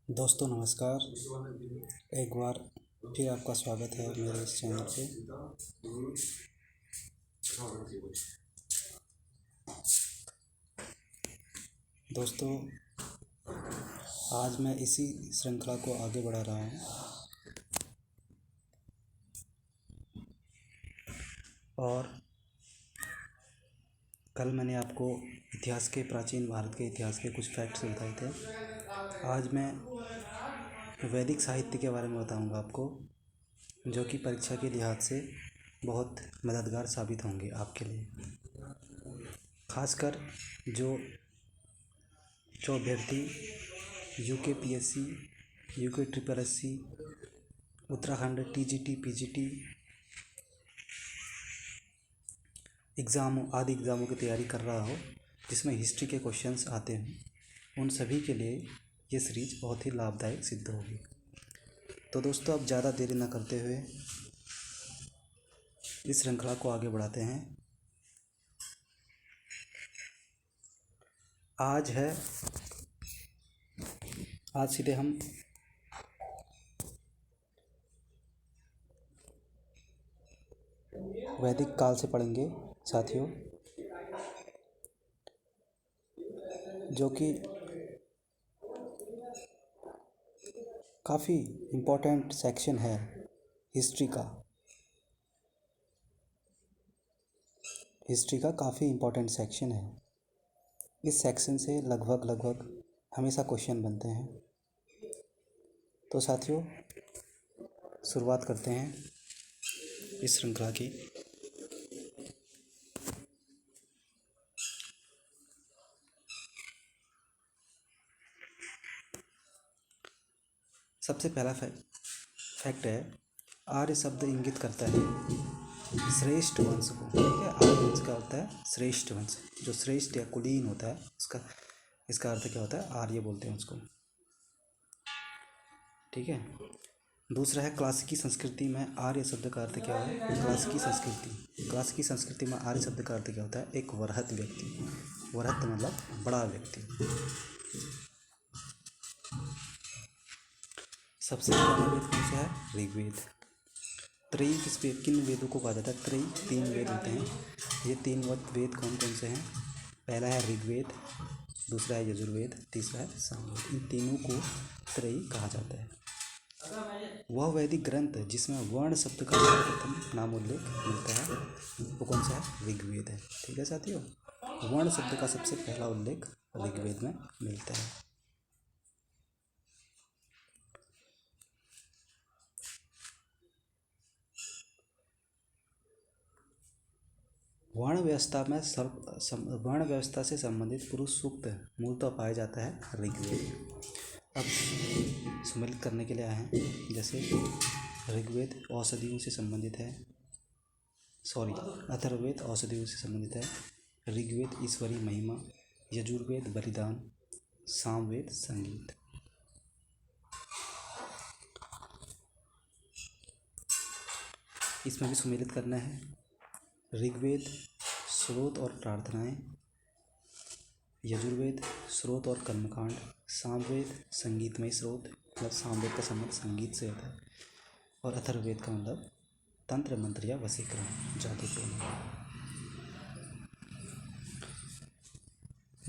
दोस्तों नमस्कार। एक बार फिर आपका स्वागत है मेरे इस चैनल पे। दोस्तों आज मैं इसी श्रृंखला को आगे बढ़ा रहा हूँ और कल मैंने आपको इतिहास के प्राचीन भारत के इतिहास के कुछ फैक्ट्स बताए थे। आज मैं वैदिक साहित्य के बारे में बताऊंगा आपको, जो कि परीक्षा के लिहाज से बहुत मददगार साबित होंगे आपके लिए। खासकर जो अभ्यर्थी UKPSC, UKSSC, Uttarakhand TGT PGT आदि एग्ज़ामों की तैयारी कर रहा हो, जिसमें हिस्ट्री के क्वेश्चंस आते हैं, उन सभी के लिए ये सीरीज बहुत ही लाभदायक सिद्ध होगी। तो दोस्तों अब ज़्यादा देरी न करते हुए इस श्रृंखला को आगे बढ़ाते हैं। आज सीधे हम वैदिक काल से पढ़ेंगे साथियों, जो कि काफ़ी इम्पोर्टेंट सेक्शन है हिस्ट्री का काफ़ी इम्पोर्टेंट सेक्शन है। इस सेक्शन से लगभग हमेशा क्वेश्चन बनते हैं। तो साथियों शुरुआत करते हैं इस श्रृंखला की। सबसे पहला फैक्ट है, आर्य शब्द इंगित करता है श्रेष्ठ वंश को। ठीक है, आर्य वंश का होता है श्रेष्ठ वंश, जो श्रेष्ठ या कुलीन होता है इसका अर्थ क्या होता है, आर्य बोलते हैं उसको। ठीक है, दूसरा है क्लासिकी संस्कृति में आर्य शब्द का अर्थ क्या है। क्लासिकी संस्कृति में आर्य शब्द का अर्थ क्या होता है, एक वरहत व्यक्ति। वरहत मतलब बड़ा व्यक्ति। सबसे पुराना वेद कौन सा है, ऋग्वेद। त्रयी किन वेदों को कहा जाता है, त्रयी 3 वेद होते हैं। ये 3 वेद कौन कौन से हैं, पहला है ऋग्वेद, दूसरा है यजुर्वेद, तीसरा है सामवेद। इन तीनों को त्रयी कहा जाता है। वह वैदिक ग्रंथ जिसमें वर्ण शब्द का सर्वप्रथम नाम उल्लेख मिलता है वो कौन सा है, ऋग्वेद है। ठीक है साथियों, वर्ण शब्द का सबसे पहला उल्लेख ऋग्वेद में मिलता है। वर्ण व्यवस्था से संबंधित पुरुष सूक्त मूलतः पाया जाता है ऋग्वेद। अब सम्मिलित करने के लिए आए हैं, जैसे ऋग्वेद औषधियों से संबंधित है, अथर्ववेद औषधियों से संबंधित है, ऋग्वेद ईश्वरीय महिमा, यजुर्वेद बलिदान, सामवेद संगीत। इसमें भी सम्मिलित करना है, ऋग्वेद स्रोत और प्रार्थनाएं, यजुर्वेद स्रोत और कर्मकांड, सामवेद संगीतमय स्रोत, मतलब सामवेद का संबंध संगीत से होता है, और अथर्ववेद का मतलब तंत्र मंत्र या वशीकरण, जादू टोना।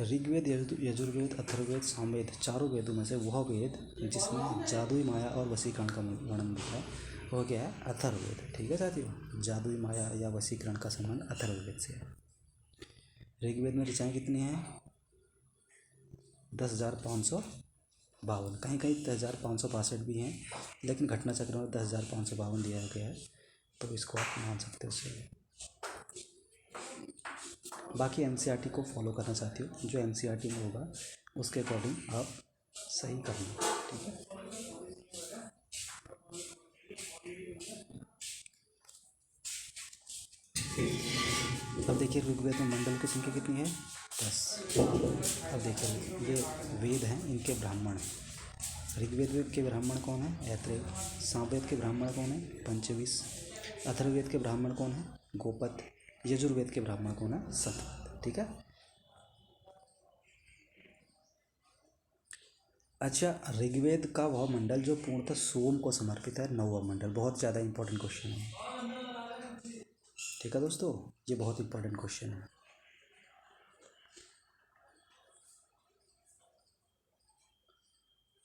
ऋग्वेद यजुर्वेद अथर्ववेद सामवेद चारों वेदों में से वह वेद जिसमें जादुई माया और वशीकरण का वर्णन मिलता है वह क्या है, अथर्ववेद। ठीक है साथियों, जादुई माया या वशीकरण का संबंध अथर्ववेद से है। ऋग्वेद में ऋचाएँ कितनी हैं, 10,552, कहीं 10,562 भी हैं, लेकिन घटना चक्र में 10,552 दिया गया है, तो इसको आप मान सकते हो सही। बाकी NCERT को फॉलो करना चाहती हो, जो NCERT में होगा उसके अकॉर्डिंग आप सही करना। ठीक है, अब देखिए ऋग्वेद में मंडल की संख्या कितनी है, 10। अब देखिए ये वेद हैं, इनके ब्राह्मण हैं। ऋग्वेद के ब्राह्मण कौन है, ऐत्रेय। सामवेद के ब्राह्मण कौन है, पंचविश। अथर्ववेद के ब्राह्मण कौन है, गोपत। यजुर्वेद के ब्राह्मण कौन है, सतपथ। ठीक है, अच्छा, ऋग्वेद का वह मंडल जो पूर्णतः सोम को समर्पित है, 9वां मंडल। बहुत ज़्यादा इंपॉर्टेंट क्वेश्चन है, ठीक है दोस्तों, ये बहुत इंपॉर्टेंट क्वेश्चन है।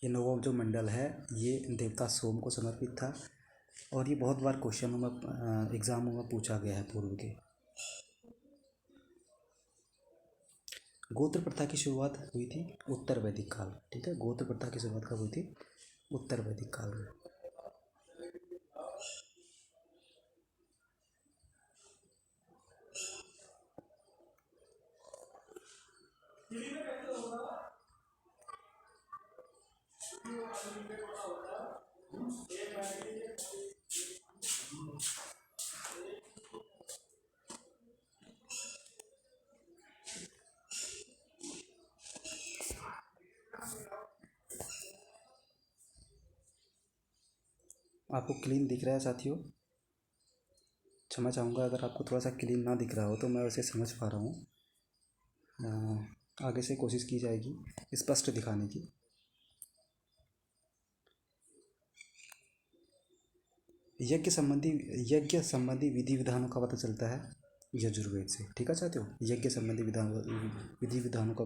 ये 9वां जो मंडल है ये देवता सोम को समर्पित था, और ये बहुत बार क्वेश्चनों में एग्जामों में पूछा गया है पूर्व के। गोत्र प्रथा की शुरुआत हुई थी उत्तर वैदिक काल, ठीक है। गोत्र प्रथा की शुरुआत कब हुई थी? उत्तर वैदिक काल में। आपको क्लीन दिख रहा है साथियों? क्षमा चाहूँगा अगर आपको थोड़ा सा क्लीन ना दिख रहा हो, तो मैं वैसे समझ पा रहा हूँ। आगे से कोशिश की जाएगी स्पष्ट दिखाने की। यज्ञ संबंधी विधि विधानों का पता चलता है यजुर्वेद से, ठीक है साथियों। यज्ञ संबंधी विधि विधानों का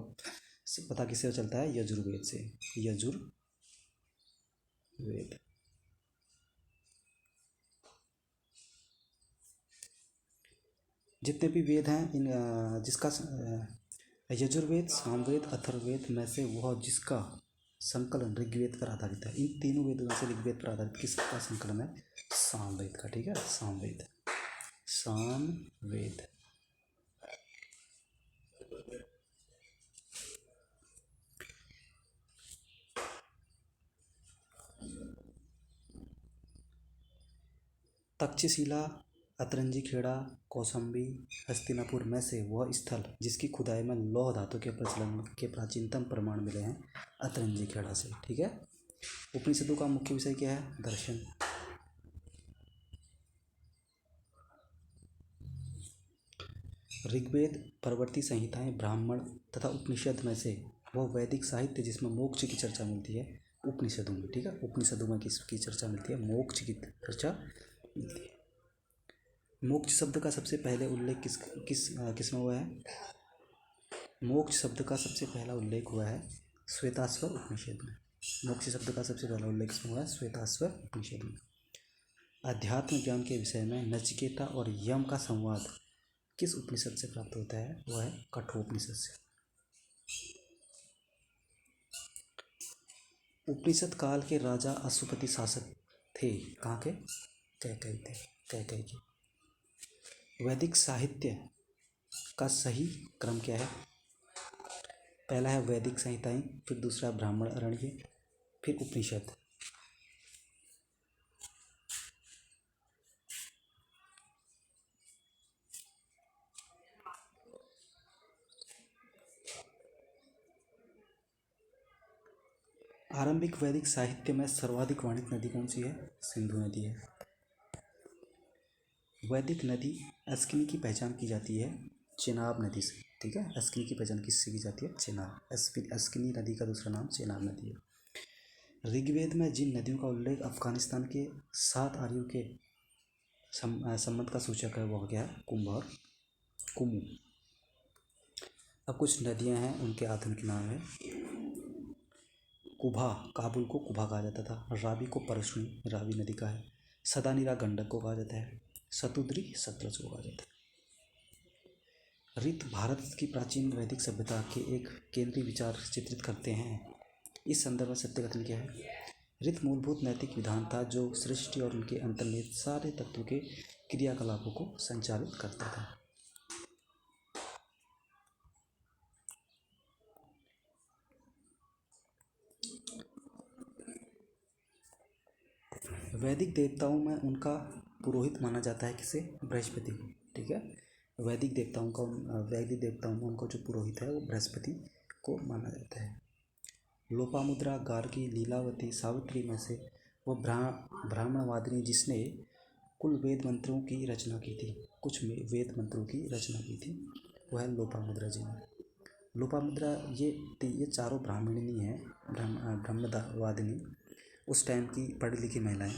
पता किससे चलता है? यजुर्वेद से। यजुर्वेद। जितने भी वेद हैं इन यजुर्वेद, सामवेद, अथर्ववेद में से वह जिसका संकलन ऋग्वेद पर आधारित है। इन तीनों वेदों में से ऋग्वेद पर आधारित किसका संकलन है? सामवेद का, ठीक है। सामवेद। सामवेद। तक्षशिला, अतरंजी खेड़ा, कौशाम्बी, हस्तिनापुर में से वह स्थल जिसकी खुदाई में लौह धातु के प्रचलन के प्राचीनतम प्रमाण मिले हैं अतरंजी खेड़ा से, ठीक है। उपनिषदों का मुख्य विषय क्या है? दर्शन। ऋग्वेद, परवर्ती संहिताएं, ब्राह्मण तथा उपनिषद में से वह वैदिक साहित्य जिसमें मोक्ष की चर्चा मिलती है उपनिषदों में, ठीक है। उपनिषदों में किसकी चर्चा मिलती है? मोक्ष की चर्चा मिलती है। मोक्ष शब्द का सबसे पहले उल्लेख किस में हुआ है? मोक्ष शब्द का सबसे पहला उल्लेख हुआ है श्वेताश्वर उपनिषद में। मोक्ष शब्द का सबसे पहला उल्लेख किसमें हुआ है? श्वेताश्वर उपनिषद में। अध्यात्म ज्ञान के विषय में नचिकेता और यम का संवाद किस उपनिषद से प्राप्त होता है? वह है कठोपनिषद से। उपनिषद काल के राजा अशुपति शासक थे, कहाँ के? कैकई थे, कैकई के। वैदिक साहित्य का सही क्रम क्या है? पहला है वैदिक संहिताएं, फिर दूसरा है ब्राह्मण अरण्य, फिर उपनिषद। आरंभिक वैदिक साहित्य में सर्वाधिक वर्णित नदी कौन सी है? सिंधु नदी है। वैदिक नदी अस्किनी की पहचान की जाती है चेनाब नदी से, ठीक है। अस्किनी की पहचान किससे की जाती है? चेनाब। अस्किनी नदी का दूसरा नाम चेनाब नदी है। ऋग्वेद में जिन नदियों का उल्लेख अफगानिस्तान के 7 आर्यों के संबंध का सूचक है वह क्या है? कुंभ और कुमु। अब कुछ नदियां हैं, उनके आधुनिक नाम है। कुभा, काबुल को कुभा कहा जाता था। रावी को परशुनी, रावी नदी का है। सदानीरा गंडक को कहा जाता है। सतुद्री सतलज को कहा जाता है। ऋत भारत की प्राचीन वैदिक सभ्यता के एक केंद्रीय विचार चित्रित करते हैं। इस संदर्भ में सत्य कथन क्या है? ऋत मूलभूत नैतिक विधान था जो सृष्टि और उनके अंतर्निहित सारे तत्वों के क्रियाकलापों को संचालित करता था। वैदिक देवताओं में उनका पुरोहित माना जाता है किसे? बृहस्पति को, ठीक है। वैदिक देवताओं में उनका जो पुरोहित है वो बृहस्पति को माना जाता है। लोपामुद्रा, गार्गी, लीलावती, सावित्री में से वो ब्राह्मणवादिनी जिसने कुल वेद मंत्रों की रचना की थी, कुछ वेद मंत्रों की रचना की थी, वह लोपामुद्रा जी ने। लोपामुद्रा ये चारों ब्राह्मणी है, ब्रह्मवादिनी, उस टाइम की पढ़ी लिखी महिलाएं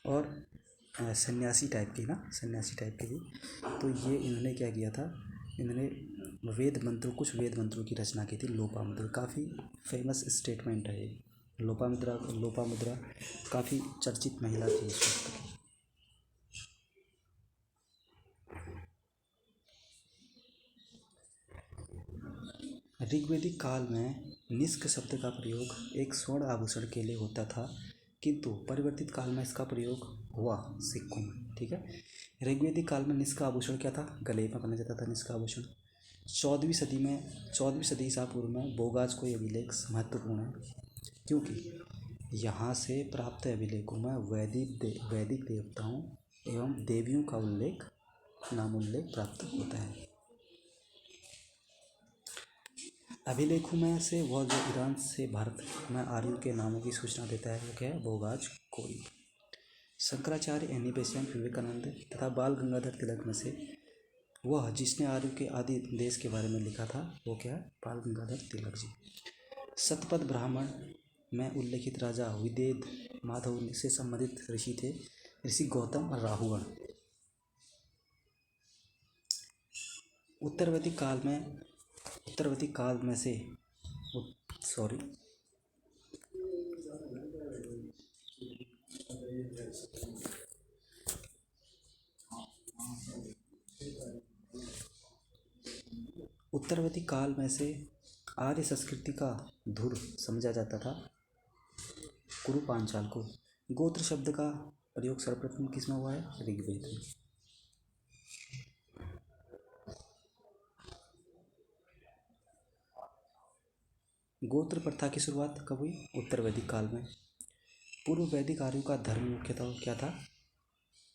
और सन्यासी टाइप की ना, सन्यासी टाइप की थी। तो ये इन्होंने क्या किया था, इन्होंने कुछ वेद मंत्रों की रचना की थी। लोपामुद्रा काफ़ी फेमस स्टेटमेंट है ये। लोपामुद्रा काफ़ी चर्चित महिला थी इस वक्त की। ऋग्वेदिक काल में निष्क शब्द का प्रयोग एक स्वर्ण आभूषण के लिए होता था, किंतु परिवर्तित काल में इसका प्रयोग हुआ सिक्कों में। ठीक है, ऋग्वेदिक काल में निष्क आभूषण क्या था, गले में पहना जाता था निष्क आभूषण। 14वीं सदी ईसा पूर्व में बोगाज को यह अभिलेख महत्वपूर्ण है, क्योंकि यहाँ से प्राप्त अभिलेखों में वैदिक देवताओं एवं देवियों का नाम उल्लेख प्राप्त होता है। अभिलेखों में से वह जो ईरान से भारत में आर्यों के नामों की सूचना देता है वो क्या है, बोगाज कोई। शंकराचार्य, एनी बेसेंट, विवेकानंद तथा बाल गंगाधर तिलक में से वह जिसने आर्यों के आदि देश के बारे में लिखा था वो क्या है, बाल गंगाधर तिलक जी। शतपथ ब्राह्मण में उल्लेखित राजा विदेद माधव से संबंधित ऋषि थे ऋषि गौतम और राहुगण। उत्तरवैदिक काल में से उत्तरवैदिक काल में से आर्य संस्कृति का धुर समझा जाता था कुरु पांचाल को। गोत्र शब्द का प्रयोग सर्वप्रथम किसमें हुआ है, ऋग्वेद में। गोत्र प्रथा की शुरुआत कब हुई, उत्तर वैदिक काल में। पूर्व वैदिक आर्यों का धर्म मुख्यतः क्या था,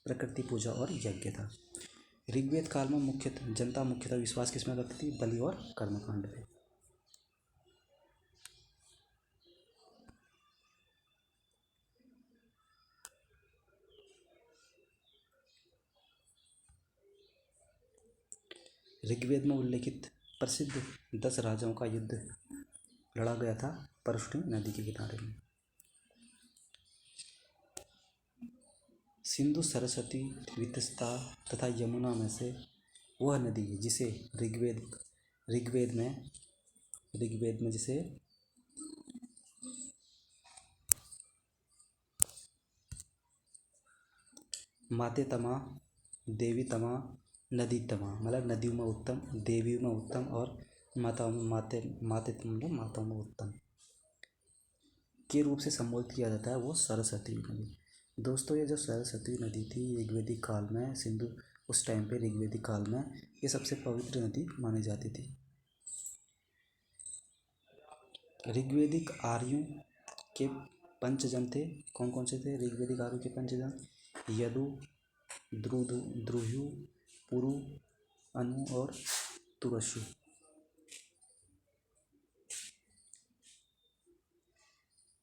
प्रकृति पूजा और यज्ञ था। ऋग्वेद काल में जनता मुख्यतः विश्वास किसमें करती थी, बलि और कर्मकांड में। ऋग्वेद में उल्लेखित प्रसिद्ध 10 राजाओं का युद्ध लड़ा गया था परशुनी नदी के किनारे में। सिंधु, सरस्वती, वितस्ता तथा यमुना में से वह नदी है जिसे ऋग्वेद में जिसे माते तमा, देवी तमा, नदी तमा मतलब नदियों में उत्तम, देवियों में उत्तम और माताओं में माते मतलब माताओं में उत्तम के रूप से संबोधित किया जाता है, वो सरस्वती नदी। दोस्तों ये जो सरस्वती नदी थी ऋग्वेदिक काल में, सिंधु उस टाइम पे ऋग्वेदिक काल में ये सबसे पवित्र नदी मानी जाती थी। ऋग्वेदिक आर्यों के पंचजन थे, कौन कौन से थे ऋग्वेदिक आर्यों के पंचजन, यदु, द्रुह्यु, पुरु, अनु और तुरशु।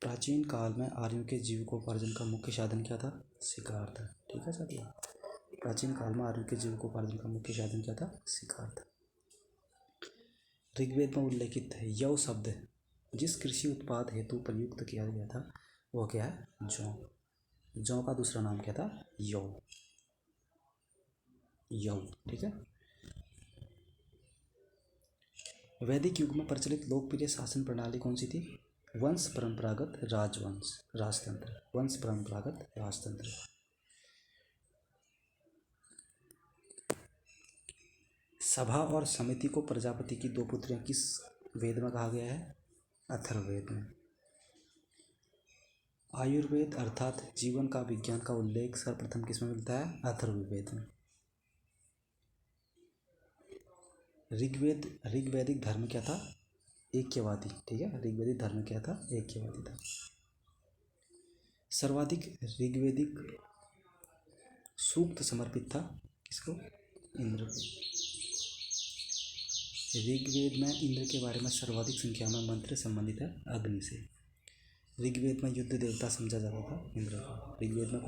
प्राचीन काल में आर्यों के जीविकोपार्जन का मुख्य साधन क्या था, शिकार था। ठीक है साथियों, प्राचीन काल में आर्यों के जीविकोपार्जन का मुख्य साधन क्या था, शिकार था। ऋग्वेद में उल्लेखित यव शब्द जिस कृषि उत्पाद हेतु प्रयुक्त किया गया था वह क्या है, जौ। जौ का दूसरा नाम क्या था, यव। ठीक है। वैदिक युग में प्रचलित लोकप्रिय शासन प्रणाली कौन सी थी, वंश परंपरागत राजतंत्र। सभा और समिति को प्रजापति की 2 पुत्रियां किस वेद में कहा गया है, अथर्ववेद में। आयुर्वेद अर्थात जीवन का विज्ञान का उल्लेख सर्वप्रथम किस में मिलता है, अथर्ववेद में। ऋग्वैदिक धर्म क्या था, ऐक्यवादी। ठीक है, ऋग्वैदिक धर्म क्या था, ऐक्यवादी था। सर्वाधिक ऋग्वैदिक सूक्त समर्पित था किसको, इंद्र को। ऋग्वेद में इंद्र के बारे में सर्वाधिक संख्या में मंत्र संबंधित है अग्नि से। ऋग्वेद में युद्ध देवता समझा जाता था इंद्र को। ऋग्वेद में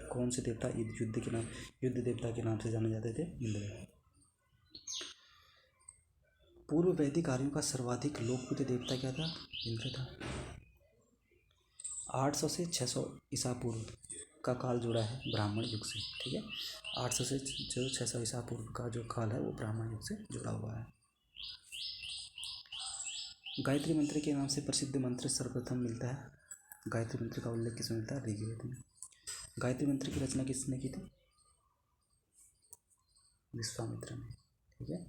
कौन से देवता युद्ध देवता के नाम से जाने जाते थे, इंद्र। पूर्व वैदिक आर्यों का सर्वाधिक लोकप्रिय देवता क्या था? इंद्र था। 800 से 600 ईसा पूर्व का काल जुड़ा है ब्राह्मण युग से। ठीक है, 800 से जो 600 ईसा पूर्व का जो काल है वो ब्राह्मण युग से जुड़ा हुआ है। गायत्री मंत्र के नाम से प्रसिद्ध मंत्र सर्वप्रथम मिलता है। गायत्री मंत्र का उल्लेख किसमें मिलता है? ऋग्वेद में। गायत्री मंत्र की रचना किसने की थी? विश्वामित्र ने। ठीक है,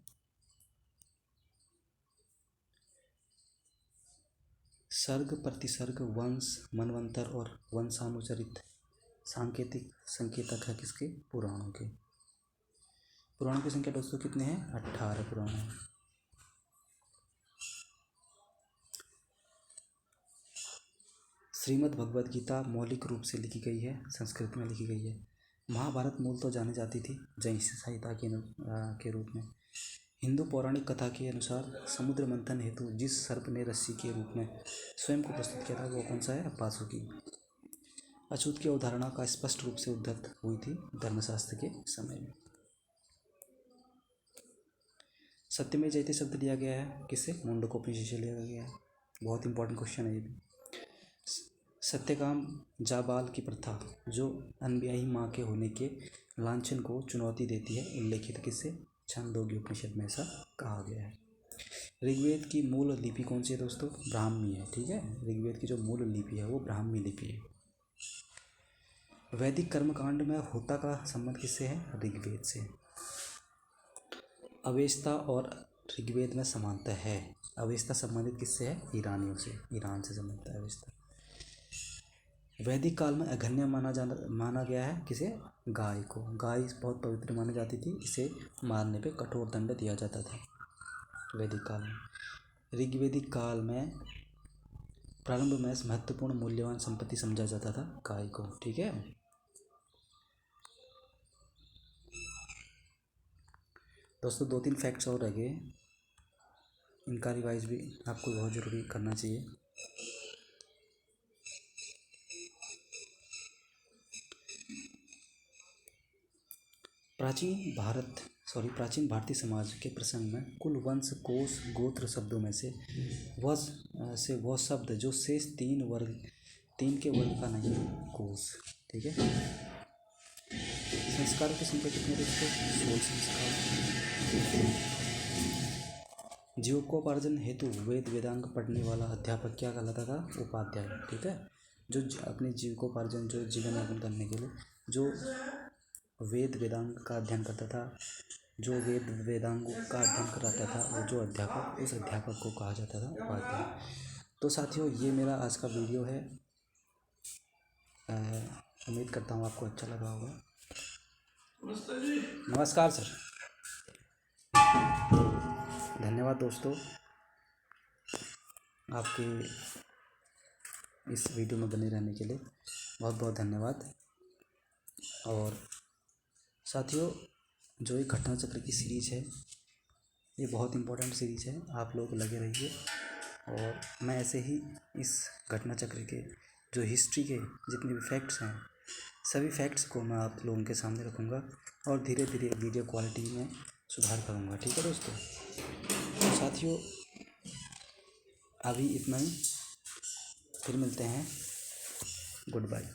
सर्ग, प्रतिसर्ग, वंश, मनवंतर और वंशानुचरित सांकेतिक संकेतक है किसके? पुराणों के। पुराणों की संख्या दोस्तों कितने हैं? 18 पुराण हैं। श्रीमद् भगवद गीता मौलिक रूप से लिखी गई है, संस्कृत में लिखी गई है। महाभारत मूल तो जानी जाती थी जैन संहिता के रूप में। हिंदू पौराणिक कथा के अनुसार समुद्र मंथन हेतु जिस सर्प ने रस्सी के रूप में स्वयं को प्रस्तुत किया था वो कौन सा है? वासुकी। अछूत की अवधारणा का स्पष्ट रूप से उद्धत हुई थी धर्मशास्त्र के समय में। सत्यमेव जयते शब्द लिया गया है किससे? मुंडकोपनिषद से लिया गया है। बहुत इंपॉर्टेंट क्वेश्चन है ये भी। सत्यकाम जाबाल की प्रथा जो अनब्याही माँ के होने के लांछन को चुनौती देती है उल्लेखित किससे? छांदोग्य उपनिषद में ऐसा कहा गया है। ऋग्वेद की मूल लिपि कौन सी है दोस्तों? ब्राह्मी है। ठीक है, ऋग्वेद की जो मूल लिपि है वो ब्राह्मी लिपि है। वैदिक कर्मकांड में होता का संबंध किससे है? ऋग्वेद से। अवेस्ता और ऋग्वेद में समानता है। अवेस्ता संबंधित किससे है? ईरानियों से, ईरान से संबंधित है अवेस्ता। वैदिक काल में अघन्य माना गया है किसे? गाय को। गाय बहुत पवित्र मानी जाती थी, इसे मारने पे कठोर दंड दिया जाता था वैदिक काल में। ऋग्वेदिक काल में प्रारंभ में महत्वपूर्ण मूल्यवान संपत्ति समझा जाता था गाय को। ठीक है, दोस्तों 2-3 फैक्ट्स और रह गए, इनका रिवाइज भी आपको बहुत ज़रूरी करना चाहिए। प्राचीन भारतीय समाज के प्रसंग में कुल वंश, कोश, गोत्र शब्दों में से वह शब्द जो शेष 3 के वर्ग का नहीं है, कोश। ठीक है, संस्कारों की संख्या कितनी दोस्तों? 16 संस्कार। जीविकोपार्जन हेतु वेद वेदांग पढ़ने वाला अध्यापक क्या कहलाता था? उपाध्याय। ठीक है, जो अपने जीविकोपार्जन, जो जीवन यापन करने के लिए जो वेद वेदांग का अध्ययन करता था, जो वेद वेदांगों का अध्ययन कराता था, और जो अध्यापक, उस अध्यापक को कहा जाता था उपाध्याय। तो साथियों ये मेरा आज का वीडियो है, उम्मीद करता हूँ आपको अच्छा लगा होगा। नमस्कार सर, धन्यवाद दोस्तों आपके इस वीडियो में बने रहने के लिए, बहुत बहुत धन्यवाद। और साथियों जो ये घटना चक्र की सीरीज़ है ये बहुत इम्पोर्टेंट सीरीज़ है, आप लोग लगे रहिए। और मैं ऐसे ही इस घटना चक्र के जो हिस्ट्री के जितने भी फैक्ट्स हैं सभी फैक्ट्स को मैं आप लोगों के सामने रखूँगा और धीरे धीरे वीडियो क्वालिटी में सुधार करूँगा। ठीक है दोस्तों, तो साथियों अभी इतना ही, फिर मिलते हैं, गुड बाय।